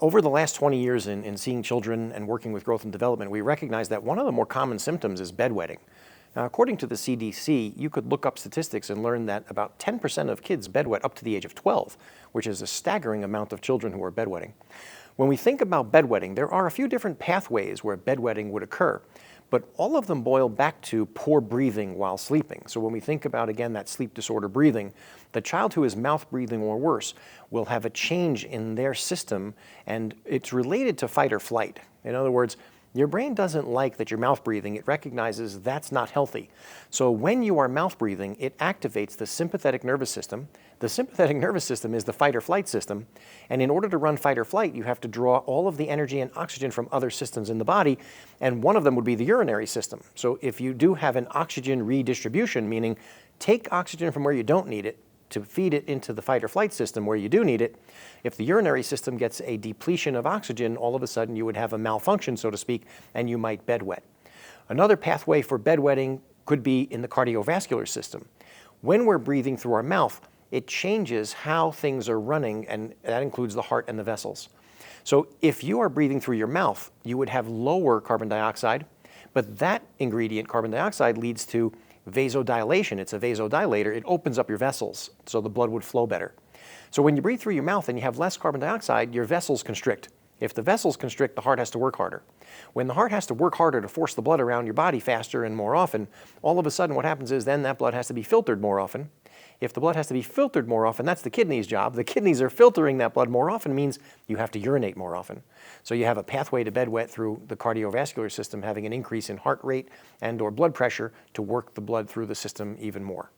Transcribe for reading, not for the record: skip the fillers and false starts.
Over the last 20 years in seeing children and working with growth and development, we recognize that one of the more common symptoms is bedwetting. Now, according to the CDC, you could look up statistics and learn that about 10% of kids bedwet up to the age of 12, which is a staggering amount of children who are bedwetting. When we think about bedwetting, there are a few different pathways where bedwetting would occur, but all of them boil back to poor breathing while sleeping. So when we think about, again, that sleep disorder breathing, the child who is mouth breathing or worse will have a change in their system, and it's related to fight or flight. In other words, your brain doesn't like that you're mouth breathing. It recognizes that's not healthy. So when you are mouth breathing, it activates the sympathetic nervous system. The sympathetic nervous system is the fight or flight system. And in order to run fight or flight, you have to draw all of the energy and oxygen from other systems in the body. And one of them would be the urinary system. So if you do have an oxygen redistribution, meaning take oxygen from where you don't need it to feed it into the fight or flight system where you do need it, if the urinary system gets a depletion of oxygen, all of a sudden you would have a malfunction, so to speak, and you might bedwet. Another pathway for bedwetting could be in the cardiovascular system. When we're breathing through our mouth, it changes how things are running, and that includes the heart and the vessels. So if you are breathing through your mouth, you would have lower carbon dioxide, but that ingredient, carbon dioxide, leads to vasodilation. It's a vasodilator. It opens up your vessels so the blood would flow better. So when you breathe through your mouth and you have less carbon dioxide, your vessels constrict. If the vessels constrict, the heart has to work harder. When the heart has to work harder to force the blood around your body faster and more often, all of a sudden what happens is then that blood has to be filtered more often. If the blood has to be filtered more often, that's the kidney's job. The kidneys are filtering that blood more often, means you have to urinate more often. So you have a pathway to bedwet through the cardiovascular system having an increase in heart rate and or blood pressure to work the blood through the system even more.